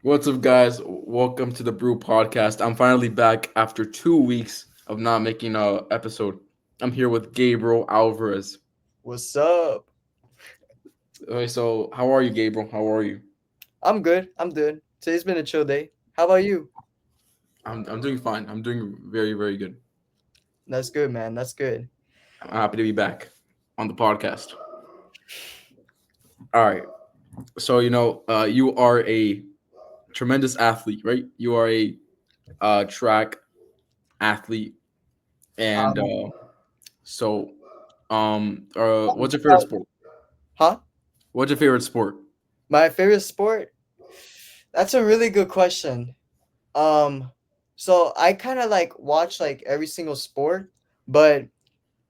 What's up, guys? Welcome to the Brew Podcast. I'm finally back after 2 weeks of not making a episode. I'm here with Gabriel Alvarez. What's up? Okay, so how are you, Gabriel? How are you? I'm good. I'm good. Today's been a chill day. How about you? I'm doing fine. I'm doing very, very good. That's good, man. That's good. I'm happy to be back on the podcast. All right. So you are a tremendous athlete, right? You are a track athlete, and Um, so what's your favorite uh, sport? huh? What's your favorite sport? My favorite sport? That's a really good question. Um, so I kind of like watch like every single sport, but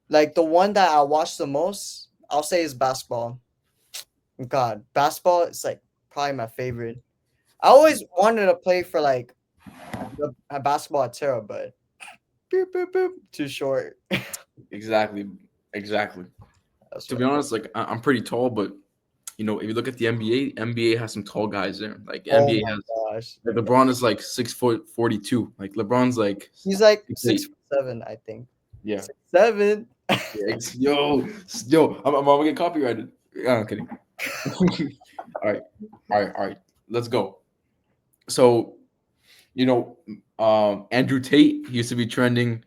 like the one that I watch the most, I'll say is basketball. God, basketball is like probably my favorite. I always wanted to play for like a basketball at Terra, but boop, boop, boop, too short. Exactly, exactly. That's To be right. honest, like I'm pretty tall, but if you look at the NBA, NBA has some tall guys there. Like Oh NBA has my gosh. like LeBron is like 6 foot 42. Like LeBron's like He's like 6'8". 6'7", I think. Yeah. 6'7". Yeah, yo, I'm gonna get copyrighted. Yeah, I'm kidding. All right, all right. Let's go. So you know, Andrew Tate used to be trending.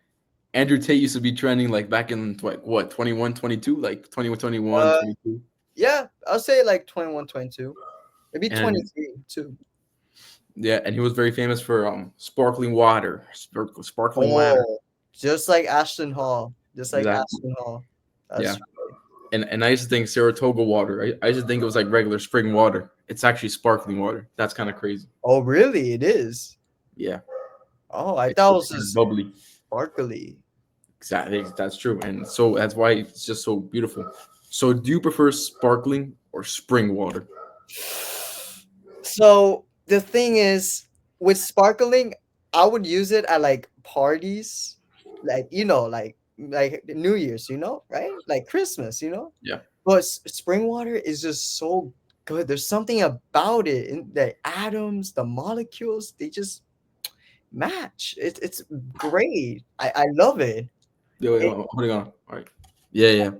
Andrew Tate used to be trending like back in what 21, 22, like 21, 21, Uh, 22. yeah, I'll say like 21, 22, maybe And 23 too. yeah, and he was very famous for sparkling water, sparkling water. Oh, just like Ashton Hall, just like Exactly. Ashton Hall. Yeah, That's and I used to think Saratoga water. I used to think it was like regular spring water. It's actually sparkling water. That's kind of crazy. oh really? It is. Yeah, Oh, I thought it it's was kind of just bubbly. sparkly. Exactly, that's true, and so that's why it's just so beautiful. So, do you prefer sparkling or spring water? So the thing is, with sparkling, I would use it at like parties, like like New Year's, right? Like Christmas, Yeah, But spring water is just so good. There's something about it, in the atoms, the molecules, they just match. It's great. I love it. wait, It hold on. All right. Yeah, yeah,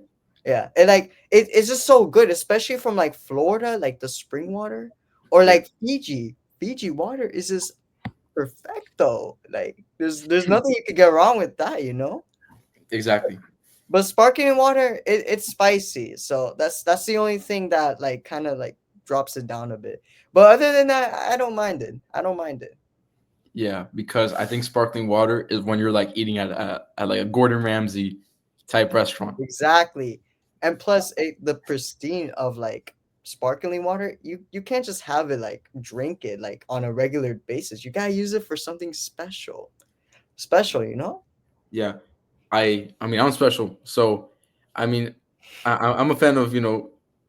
Yeah, and like it's just so good, especially from like Florida, like the spring water, or yeah. like Fiji. Fiji water is just perfecto. Like there's nothing you could get wrong with that. Exactly. But sparkling water, it's spicy, so that's the only thing that like kind of like drops it down a bit. But other than that, I don't mind it. I don't mind it. Yeah, because I think sparkling water is when you're like eating at like a Gordon Ramsay type restaurant. Exactly. And plus the pristine of like sparkling water, you can't just have it like drink it like on a regular basis. You gotta use it for something special. Special. Yeah, I mean I'm special, so I mean I'm a fan of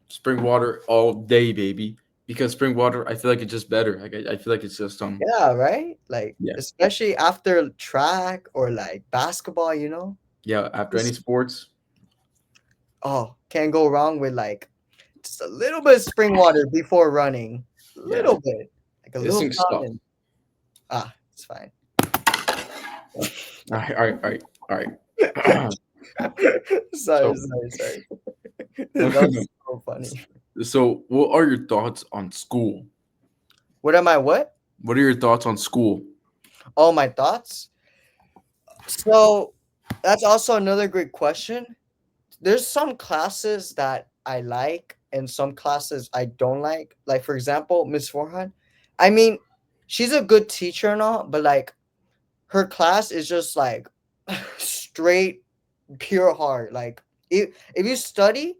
spring water all day, baby. Because spring water, I feel like it's just better. Like I feel like it's just Yeah, right? Like yeah, especially after track or like basketball. yeah. After any Just sports, can't go wrong with like just a little bit of spring water before running. A yeah, little bit. Like a this little thing's stuff. fountain. It's fine. All right, all right. Sorry, so, sorry, sorry. That was so funny. so what are your thoughts on school? What am I what? What are your thoughts on school? Oh, my thoughts? So that's also another great question. There's some classes that I like and some classes I don't like. Like for example, Miss Forhan. I mean, she's a good teacher and all, but like her class is just like straight pure heart. Like if you study,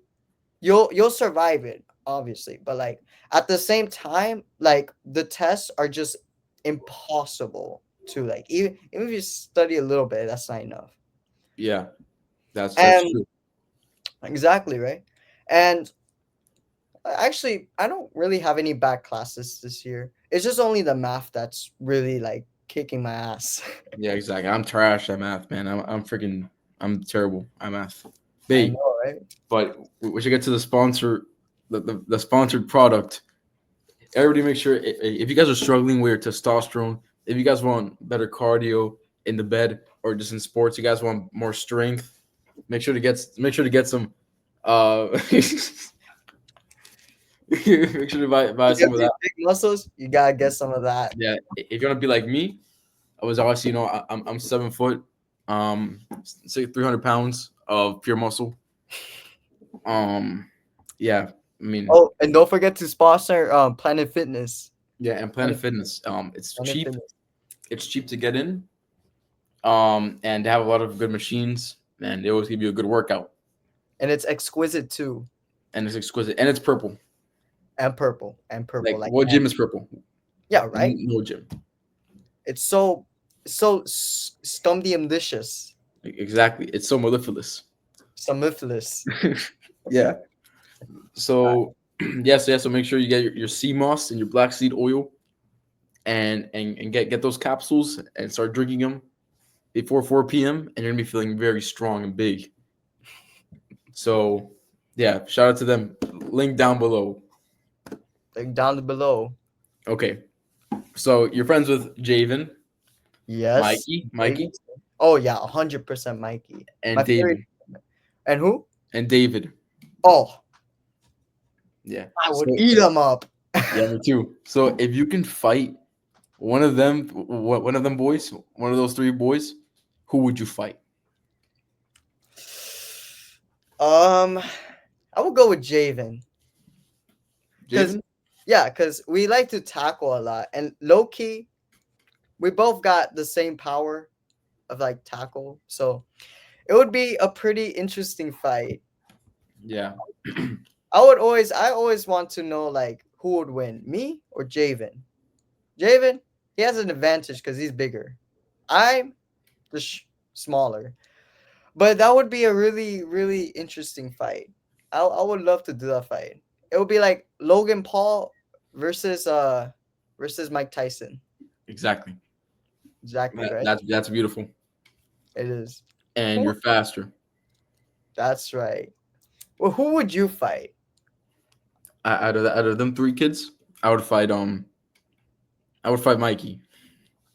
you'll survive it, obviously. But like at the same time, like the tests are just impossible to like even if you study a little bit, that's not enough. Yeah, that's And true. exactly, right? And actually, I don't really have any bad classes this year. It's just only the math that's really like kicking my ass. Yeah, exactly. I'm trash at math, man. I'm terrible at math. I Babe, know, right? but we should get to the sponsor, the sponsored product. everybody make sure if you guys are struggling with your testosterone, if you guys want better cardio in the bed or just in sports, you guys want more strength, make sure to get some make sure to buy You some got of these that. big muscles, you gotta get some of that. Yeah, if you want to be like me, I was obviously, I'm 7 foot, say 300 pounds of pure muscle. Um, yeah, I mean, Oh, and don't forget to sponsor Planet Fitness. yeah, and Planet Planet, Fitness, it's Planet cheap. Fitness. It's cheap to get in. And they have a lot of good machines, and they always give you a good workout, And it's exquisite too. and it's exquisite, and it's purple. And purple. And purple. Like, Like what gym is purple? yeah, right? No gym. It's so stumdiumdicious. Exactly. It's so mellifluous. Sumiflous. Yeah. So yes, yeah. So make sure you get your sea moss and your black seed oil, and get those capsules and start drinking them before 4 p.m. and you're gonna be feeling very strong and big. So yeah, shout out to them. Link down below. Like down below. Okay. So you're friends with Javen, Yes. Mikey, Oh yeah, 100% Mikey. and My favorite. David, And who? and David. Oh, Yeah. I would So eat them up. yeah, me too. So if you can fight one of them boys, one of those three boys, who would you fight? I would go with Javen. Because Javen? yeah, because we like to tackle a lot. And low key, we both got the same power of like tackle. So it would be a pretty interesting fight. Yeah. I always want to know like who would win, me or Javen. Javen, he has an advantage because he's bigger. I'm just smaller. But that would be a really, really interesting fight. I would love to do that fight. It would be like Logan Paul versus Mike Tyson. Exactly. Exactly, right? That's beautiful. It is. And you're faster. That's right. Well, who would you fight? Out of them three kids, I would fight Mikey.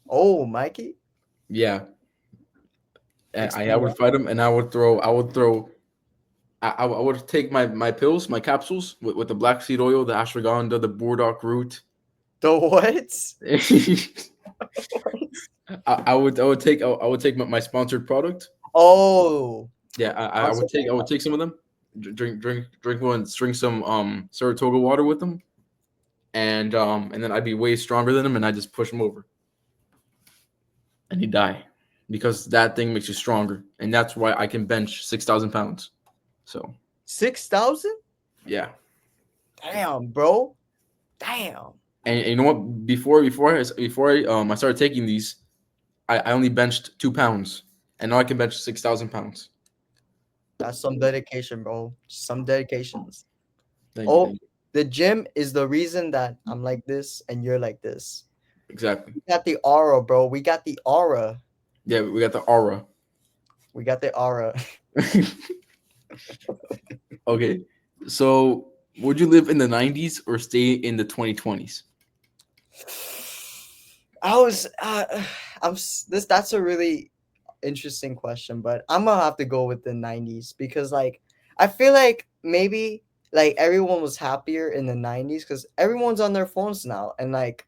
Oh, Mikey? Yeah. And I Explain would fight him, and I would throw. I would take my pills, my capsules with the black seed oil, the ashwagandha, the burdock root. the what? I would take my sponsored product. Oh, Yeah, I would take some of them. Drink one, drink some Saratoga water with them, and then I'd be way stronger than him, and I just push him over, and he'd die, because that thing makes you stronger, and that's why I can bench 6,000 pounds. So 6,000? yeah, Damn, bro. Damn. and you know what? Before I started taking these, I only benched 2 pounds, and now I can bench 6,000 pounds. That's some dedication, bro. Some dedications. Thank you, Oh, thank you. the gym is the reason that I'm like this and you're like this. Exactly. We got the aura, bro. We got the aura. Yeah, we got the aura. We got the aura. Okay, so would you live in the 90s or stay in the 2020s? I was this that's a really interesting question, but I'm gonna have to go with the 90s because like I feel like maybe like everyone was happier in the 90s because everyone's on their phones now and like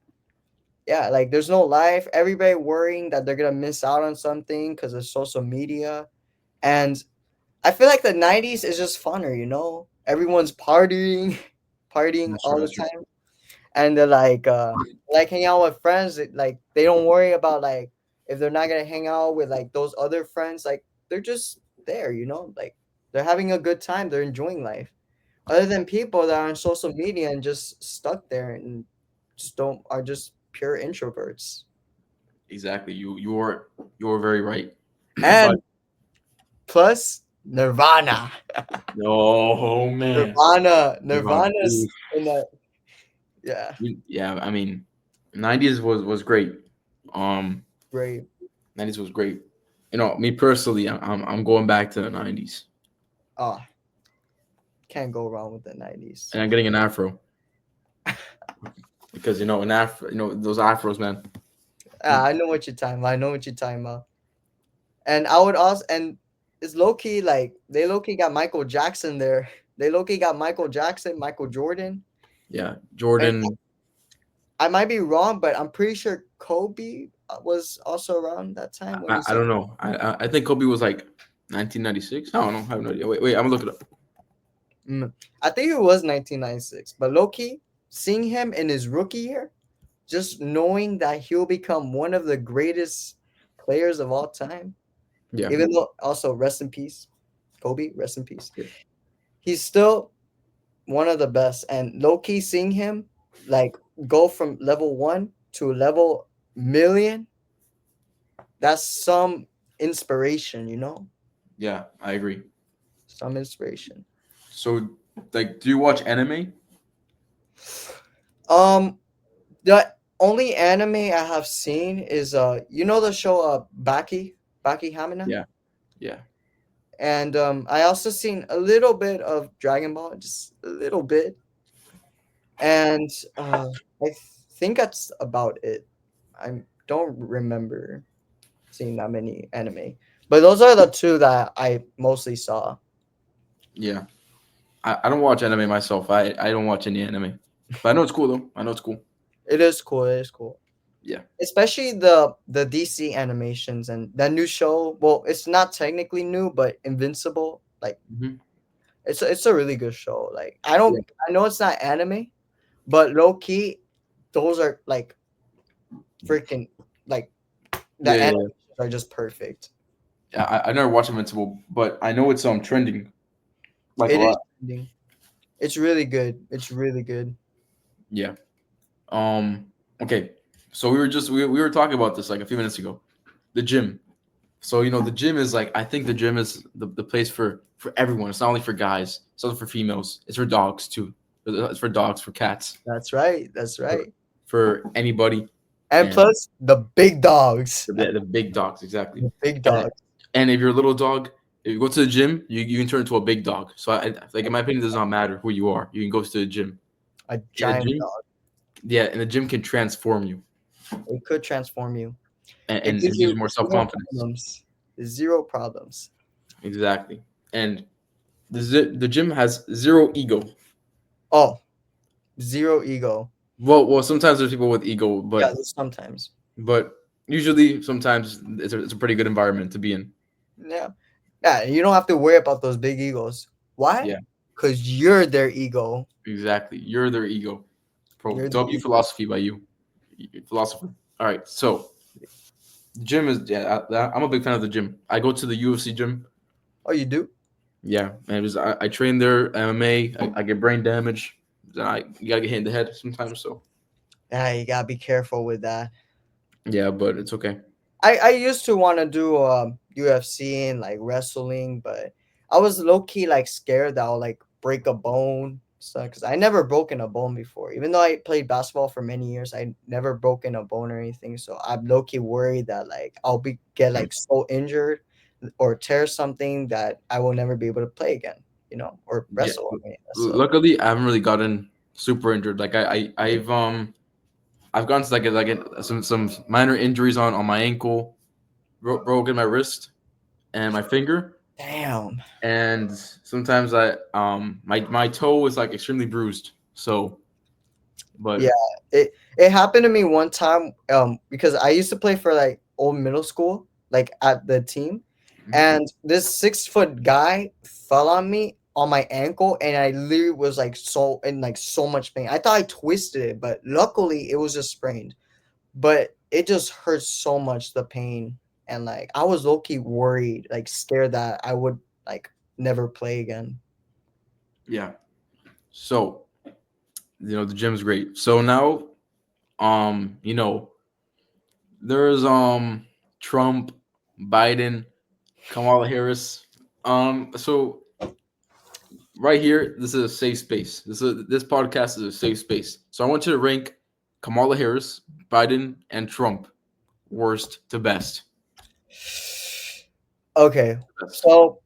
yeah, like there's no life. Everybody worrying that they're gonna miss out on something because of social media. And I feel like the 90s is just funner, you know? Everyone's partying, partying That's true. all the That's true. time. And they're like hang out with friends. Like they don't worry about like if they're not gonna hang out with like those other friends, like they're just there, you know, like they're having a good time, they're enjoying life. Other than people that are on social media and just stuck there and just don't are just pure introverts. Exactly. You're very right. But And plus Nirvana. oh man, Nirvana. Nirvana's in that yeah, Yeah, I mean, 90s was great. Um, great. 90s was great. Me personally, I'm going back to the 90s, Oh, can't go wrong with the 90s. and I'm getting an afro. because in those afros, man. I know what you're talking about. I know what you're talking about. And I would also, and it's low key like they low key got Michael Jackson there. They low key got Michael Jackson, Michael Jordan, Yeah, and Jordan. I might be wrong, but I'm pretty sure Kobe was also around that time when I, he I said. don't know. I think Kobe was like 1996. I don't know. I have no idea. Wait, I'm gonna look it up. I think it was 1996, but low key, seeing him in his rookie year, just knowing that he'll become one of the greatest players of all time, Yeah, even though also rest in peace, Kobe, rest in peace. yeah, He's still one of the best. And low key seeing him like go from level one to level million, that's some inspiration, you know? yeah. I agree. Some inspiration. So, like, do you watch anime? Um, the only anime I have seen is you know the show Baki Hamina? Yeah, yeah. And I also seen a little bit of Dragon Ball, just a little bit. And I think that's about it. I don't remember seeing that many anime. But those are the two that I mostly saw. Yeah. I don't watch anime myself. I don't watch any anime, but I know it's cool though. I know it's cool. It is cool. It is cool. Yeah. Especially the DC animations and that new show. Well, it's not technically new, but Invincible. Like Hmm. it's a really good show. Like Yeah. I know it's not anime, but low key, those are like freaking like the Yeah. Yeah. Yeah. animations are just perfect. Yeah, I never watched Invincible, but I know it's trending like a It is lot. trending. It's really good. It's really good. Yeah. Um. Okay. So we were talking about this like a few minutes ago. The gym. So the gym is like I think the gym is the place for everyone. It's not only for guys. It's also for females. It's for dogs too. It's for dogs, for cats, That's right. That's for, right. for anybody, And and plus the big dogs. the big dogs exactly. The big And, dogs. and if you're a little dog, if you go to the gym, you can turn into a big dog. So like in my opinion, it does not matter who you are. You can go to the gym. A And the giant gym, dog. yeah, and the gym can transform you It could transform you. and, It and, gives and gives you you more self zero confidence. problems. Zero problems. Exactly. And the gym has zero ego. Oh, zero ego. Well, sometimes there's people with ego, Yeah, but sometimes. but usually sometimes it's a pretty good environment to be in. Yeah. Yeah, you don't have to worry about those big egos. Why? Yeah, Because you're their ego. exactly. You're their ego. Bro, You're the W ego. philosophy by you, philosopher. All right, so the gym is I'm a big fan of the gym. I go to the UFC gym. Oh, you do? Yeah, and I train there MMA. I get brain damage. You gotta get hit in the head sometimes. So Yeah, you gotta be careful with that. yeah, but it's okay. I used to want to do UFC and like wrestling, but I was low key like scared that I'll like break a bone. So, because I never broken a bone before, even though I played basketball for many years, I never broken a bone or anything. So I'm low key worried that like I'll be get like so injured or tear something that I will never be able to play again, or Yeah. wrestle again. So Luckily, I haven't really gotten super injured. Like I've gotten to some minor injuries on my ankle, broken my wrist and my finger, damn. and sometimes my toe is like extremely bruised. So, Yeah, but it happened to me one time because I used to play for like old middle school, like at the team, Mhm. and this 6 foot guy fell on me on my ankle, and I literally was like so much pain. I thought I twisted it, but luckily it was just sprained. But it just hurt so much, the pain, and like I was low key worried, like scared that I would like never play again. yeah. So the gym's great. So now um you know there's Trump, Biden, Kamala Harris. So right here, this is a safe space. This podcast is a safe space. So I want you to rank Kamala Harris, Biden, and Trump worst to best. Okay, Best. so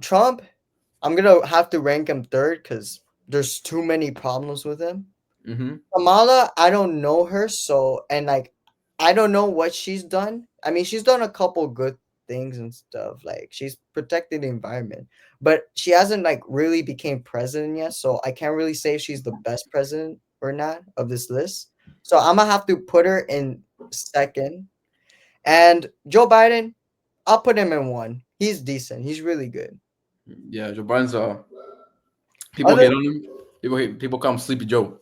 Trump, I'm gonna have to rank him third because there's too many problems with him. Mm-hmm. Kamala, I don't know her, so and like I don't know what she's done. I mean, she's done a couple good things and stuff. Like she's protected the environment, but she hasn't like really became president yet. So I can't really say if she's the best president or not of this list. So I'm gonna have to put her in second. And Joe Biden, I'll put him in one. He's decent. He's really good. Yeah, Joe Biden's people Other hate on him. People call him Sleepy Joe.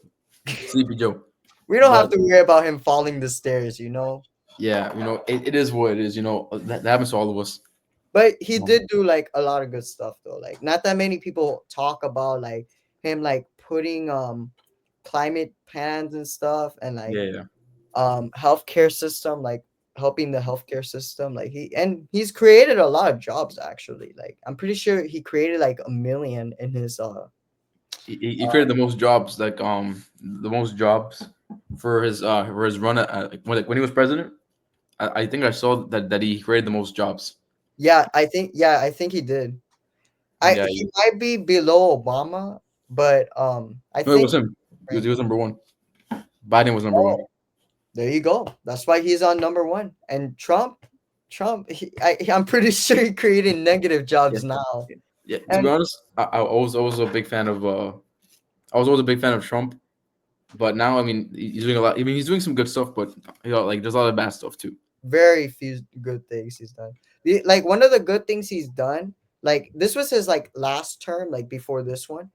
Sleepy Joe. we don't have But to worry about him falling the stairs, you know. yeah, it is what it is. That happens to all of us. But he Um, did do like a lot of good stuff though. Like not that many people talk about like him like putting climate plans and stuff and like yeah, yeah, healthcare system, like helping the healthcare system. Like he's created a lot of jobs actually. Like I'm pretty sure he created like a million in his he created the most jobs, the most jobs for his run when he was president. I think I saw that he created the most jobs. yeah, I think he did. I Yeah, He might be below Obama, but I no, it think was him. He was ranking. number one. Biden was number one. Oh, there you go. That's why he's on number one. And Trump, I'm pretty sure he created negative Yeah, jobs now. yeah. To be And honest, I was always a big fan of I was always a big fan of Trump, but now I mean he's doing a lot. I mean he's doing some good stuff, but like there's a lot of bad stuff too. very few good things he's done. Like one of the good things he's done, like this was his like last term, like before this one.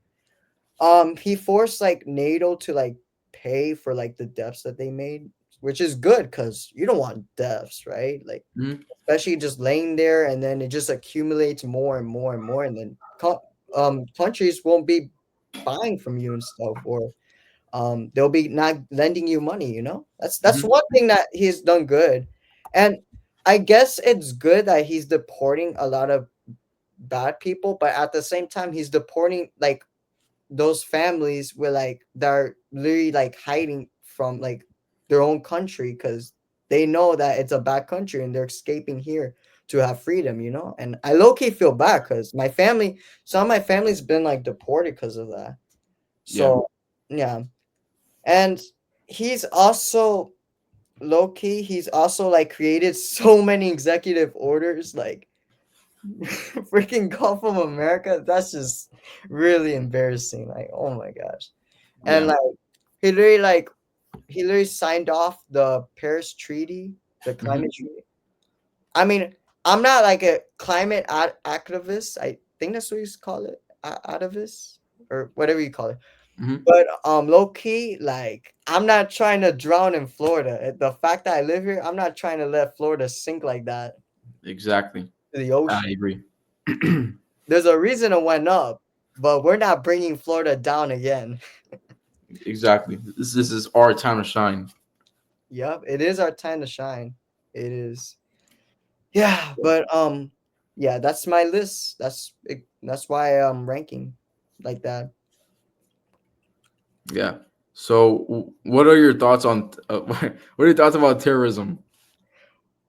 He forced like NATO to like pay for like the deaths that they made, which is good because you don't want deaths, right? Like Hmm. especially just laying there and then it just accumulates more and more and more and then countries won't be buying from you and stuff or they'll be not lending you money, you know. That's Hmm. one thing that he's done good. And I guess it's good that he's deporting a lot of bad people, but at the same time he's deporting like those families were like they're literally like hiding from like their own country because they know that it's a bad country and they're escaping here to have freedom, you know. And I low-key feel bad because my family, some of my family's been like deported because of that. Yeah, So yeah. And he's also low-key, he's also like created so many executive orders like freaking Gulf of America. That's just really embarrassing. Like, oh my gosh. And yeah, like he literally like he literally signed off the Paris Treaty, the hmm climate treaty. I mean, I'm not like a climate activist. I think that's what you call it, activist or whatever you call it. hmm But low key, like I'm not trying to drown in Florida. The fact that I live here, I'm not trying to let Florida sink like that exactly. to the I ocean. agree. There's a reason it went up, but we're not bringing Florida down again. Exactly. This is our time to shine. Yep, it is our time to shine. It is. Yeah, but yeah, that's my list. That's why I'm ranking like that. Yeah. So, what are your thoughts on what are your thoughts about terrorism?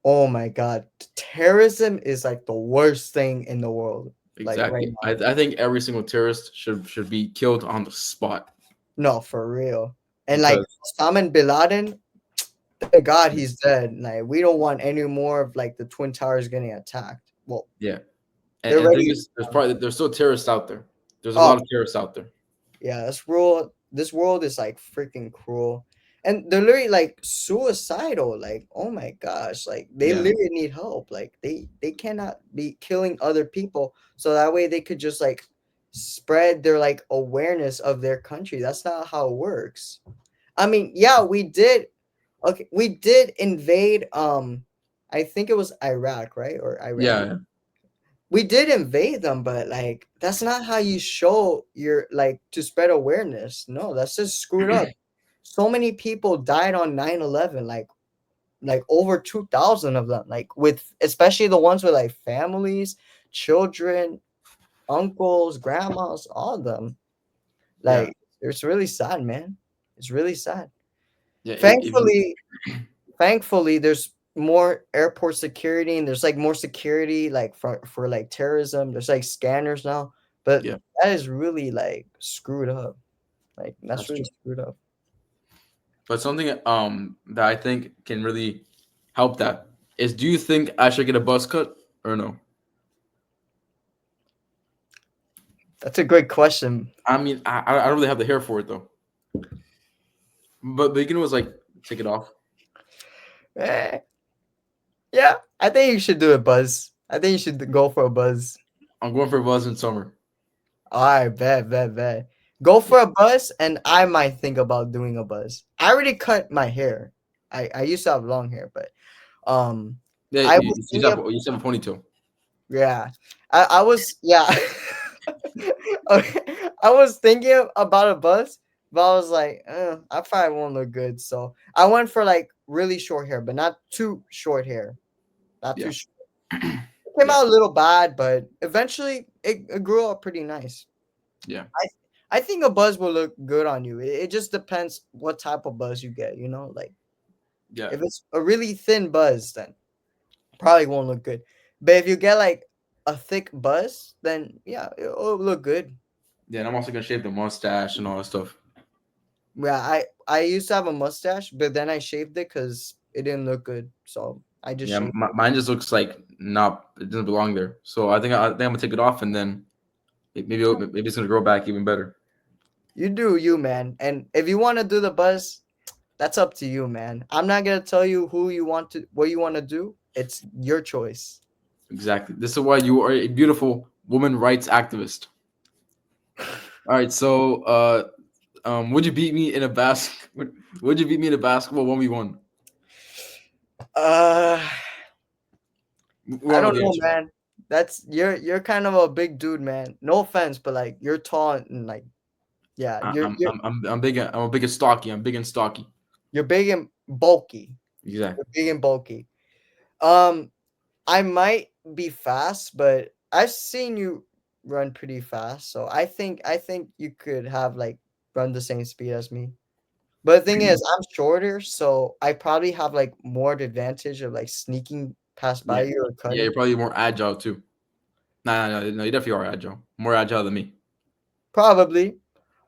Oh my god, terrorism is like the worst thing in the world. Like right Exactly. now. I think every single terrorist should be killed on the spot No, for real. And like because Osama bin Laden, thank God he's dead. Like we don't want any more of like the twin towers getting attacked. Well, yeah. they're And the thing already is, there's still terrorists out there. There's a oh lot of terrorists out there. yeah, this world is like freaking cruel. And they're literally like suicidal. Like, oh my gosh, like they Yeah. literally need help. Like they cannot be killing other people. So that way they could just like spread their like awareness of their country. That's not how it works. I mean, yeah, we did invade I think it was Iraq, right? Or Iran. Yeah. We did invade them, but like that's not how you show your like to spread awareness. No, that's just screwed up. So many people died on 9/11, like over 2,000 of them, like with especially the ones with like families, children, uncles, grandmas, all of them. Yeah. Like it's really sad, man. It's really sad. Yeah. If you, Thankfully, thankfully there's more airport security and there's like more security like for like terrorism. There's like scanners now, but yeah, that is really like screwed up. Like that's that's really true. screwed up. But something that I think can really help that is, do you think I should get a buzz cut or no? That's a great question. I mean, I don't really have the hair for it though. But the beginner was like, take it off. Eh, yeah, I think you should do a buzz. I think you should go for a buzz. I'm going for a buzz in summer. All right, bet. Go for a buzz, and I might think about doing a buzz. I already cut my hair. I used to have long hair, but um, Yeah, I was thinking of, you used to have a ponytail. yeah, I was yeah. Okay, I was thinking about a buzz, but I was like, I probably won't look good. So I went for like really short hair, but not too short hair. Not too Yeah, short. It came yeah, out a little bad, but eventually it grew up pretty nice. yeah, I think a buzz will look good on you. It just depends what type of buzz you get, like yeah, if it's a really thin buzz, then probably won't look good. But if you get like a thick buzz, then yeah, it'll look good. yeah. And I'm also gonna shave the mustache and all that stuff. Yeah, I used to have a mustache, but then I shaved it because it didn't look good. So I just Yeah, shaved. mine just looks like not, it doesn't belong there. So I think I'm gonna take it off, and then maybe it's gonna grow back even better. You do you, man. And if you want to do the buzz, that's up to you, man. I'm not gonna tell you what you want to do. It's your choice. Exactly. This is why you are a beautiful woman rights activist. All right. So, would you beat me in a would you beat me in a basketball 1v1? Uh, We I all know don't the know, answer. man. That's you're kind of a big dude, man. No offense, but like you're tall and like yeah, I, I'm big. I'm big and stocky. I'm big and stocky. you're big and bulky. Exactly. You're big and bulky. Um, I might be fast, but I've seen you run pretty fast, so I think you could have like run the same speed as me. But the thing is, I'm shorter, so I probably have like more advantage of like sneaking past by Yeah. you or Yeah. You're cutting. probably more agile too. No. You definitely are agile. More agile than me. Probably.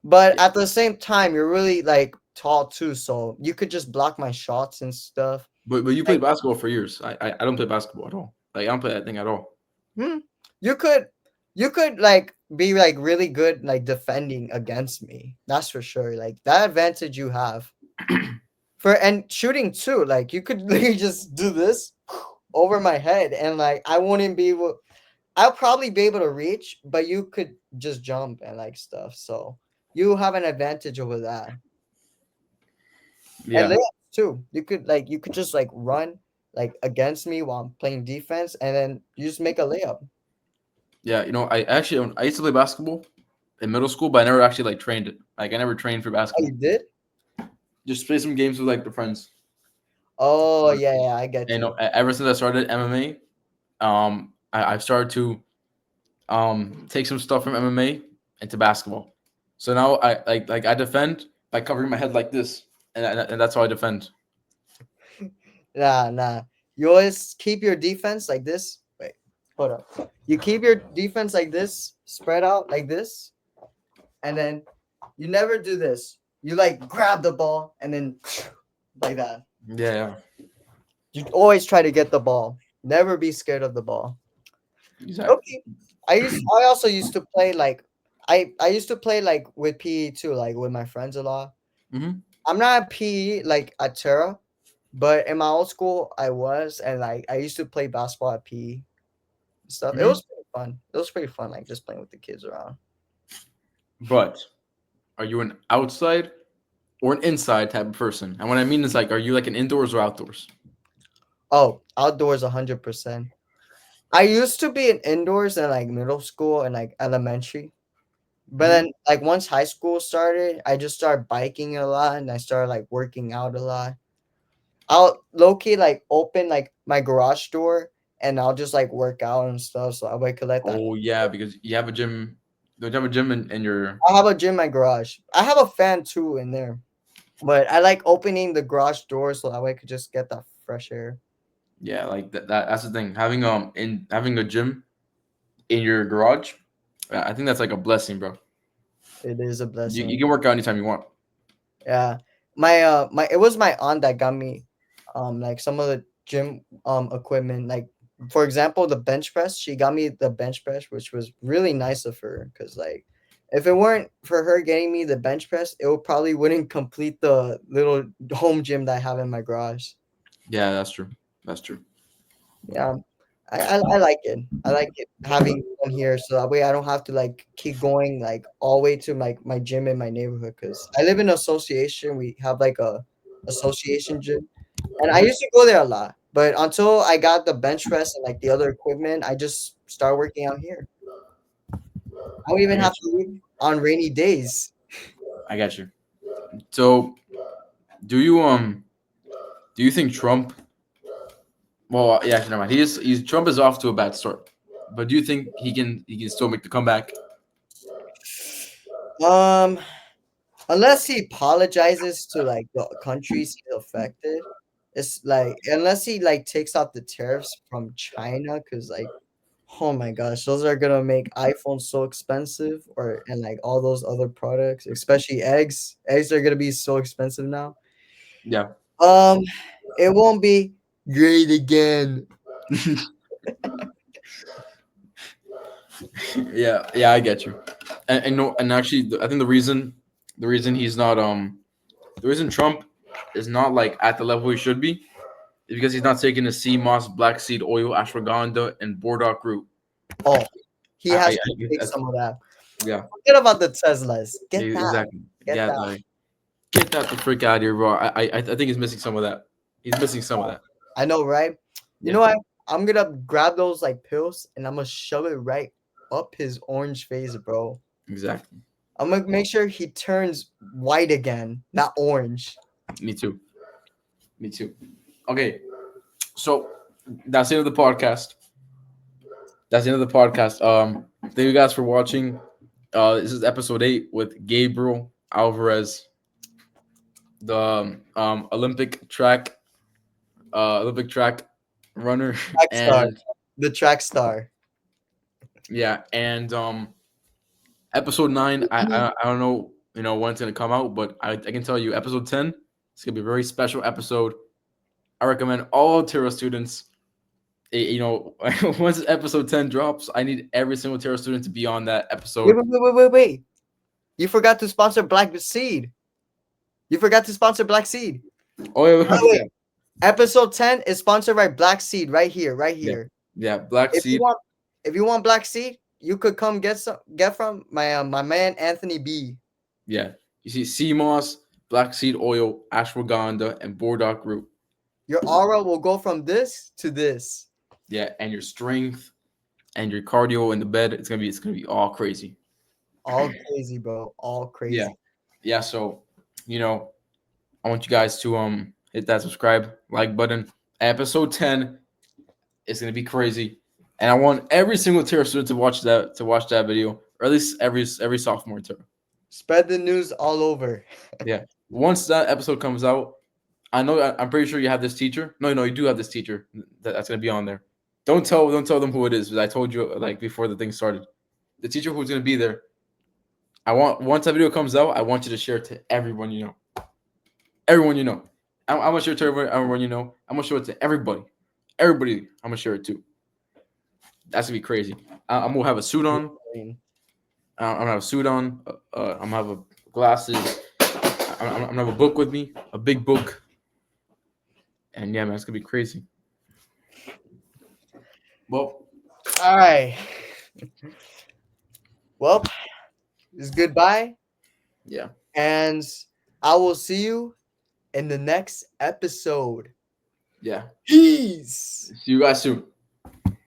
But Yeah. at the same time, you're really like tall too, so you could just block my shots and stuff. But you Like, played basketball for years. I don't play basketball at all. Like, I don't play that thing at all. hmm, you could you could like be like really good like defending against me. That's for sure. Like that advantage you have. For and shooting too, like you could literally just do this over my head and like I wouldn't be able I'll probably be able to reach, but you could just jump and like stuff. So you have an advantage over that. And Yeah. layups too. You could just like run like against me while I'm playing defense and then you just make a layup. Yeah. I used to play basketball in middle school, but I never actually like trained it. Like, I never trained for Oh, you basketball. did? Just play some games with like the friends. Oh yeah, I get And you. ever since I started MMA, I've started to take some stuff from MMA into basketball. So now I defend by covering my head like this, and that's how I defend. Nah. You always keep your defense like this. Wait, hold up. You keep your defense like this, spread out like this, and then you never do this. You like grab the ball and then like that. Yeah, You always try to get the ball. Never be scared of the ball. exactly. Okay. I also used to play like I used to play like with PE too, like with my friends a lot. Hmm. I'm not a PE like at Terra, but in my old school I was and like I used to play basketball at PE and stuff. It Hmm. was pretty fun. It was pretty fun, like just playing with the kids around. But are you an outside or an inside type of person? And what I mean is, like, are you like an indoors or outdoors? Oh, outdoors 100%. I used to be in indoors in like middle school and like elementary. But Hmm. then like once high school started, I just started biking a lot and I started like working out a lot. I'll low key like open like my garage door and I'll just like work out and stuff. So I could let that. Oh yeah, because you have a gym. Don't you have a gym in your? I have a gym in my garage. I have a fan too in there, but I like opening the garage door so that way I could just get that fresh air. Yeah, like that's the thing. Having a gym in your garage, I think that's like a blessing, bro. It is a You blessing. can work out anytime you want. Yeah. my it was my aunt that got me like some of the gym equipment. Like for example, the bench press. She got me the bench press, which was really nice of her. Cause like if it weren't for her getting me the bench press, it would probably wouldn't complete the little home gym that I have in my garage. Yeah, that's true. That's true. Yeah, I like it. I like it having one here, so that way I don't have to like keep going like all the way to my gym in my neighborhood. Cause I live in an association. We have like a association gym, and I used to go there a lot. But until I got the bench press and like the other equipment, I just start working out here. I don't I even got have to you. leave on rainy days. I got you. So, do you do you think Trump? Well, yeah, actually, never mind. He's Trump is off to a bad start, but do you think he can still make the comeback? Um, unless he apologizes to like the countries he affected, it's like unless he like takes out the tariffs from China, because like oh my gosh, those are gonna make iPhones so expensive, or and like all those other products, especially eggs. Eggs are gonna be so expensive now. Yeah, Um, it won't be great again. yeah, I get you. And no, and actually, I think the reason he's not the reason Trump is not like at the level he should be is because he's not taking the sea moss, black seed oil, ashwagandha, and burdock root. Oh, he I, has I to take that's, some of that. yeah, Forget about the Teslas. Get that. exactly. Get Yeah, that. like get that the frick out of here, bro. I think he's missing some of that. He's missing some of that. I know, right? You Yeah, know what? I'm gonna grab those like pills and I'm gonna shove it right up his orange face, bro. exactly. I'm gonna make sure he turns white again, not orange. Me too. Me too. Okay, so that's the end of the podcast. That's the end of the podcast. Thank you guys for watching. This is episode 8 with Gabriel Alvarez, the Olympic track runner, Track star. and The track star. yeah, and episode 9. I don't know when it's gonna come out, but I can tell you episode 10. It's gonna be a very special episode. I recommend all Terra students. Once episode 10 drops, I need every single Terra student to be on that Wait, episode. wait, wait, wait, wait, wait. You forgot to sponsor Black Seed. You forgot to sponsor Black Seed. Oh yeah, By the way, yeah, episode 10 is sponsored by Black Seed right here, right yeah, here. yeah. Black If you seed. want if you want Black Seed, you could come get from my man Anthony B. Yeah, you see sea moss, black seed oil, ashwagandha, and burdock root. Your aura will go from this to this. Yeah, and your strength and your cardio in the bed. It's gonna be all crazy. All crazy, bro. All Yeah, crazy. yeah. So, you know, I want you guys to hit that subscribe like button. Episode 10 is gonna be crazy, and I want every single Terra student to watch that video, or at least every sophomore Terra. Spread the news all over. Yeah. Once that episode comes out, I'm pretty sure you have this teacher. No, you do have this teacher that's gonna be on there. Don't tell them who it is. Because I told you like before the thing started. The teacher who's gonna be there. I want once that video comes out, I want you to share it to everyone you know. Everyone you know. I'm gonna share it to everyone you know. I'm gonna show it to everybody. Everybody, I'm gonna share it to. That's gonna be crazy. I'm gonna have a suit on. I'm gonna have a suit on. I'm gonna have glasses. I'm gonna have a book with me, a big book, and yeah, man, it's gonna be crazy. Well, All right. Well, it's goodbye, yeah, and I will see you in the next episode. yeah. Peace. See you guys soon.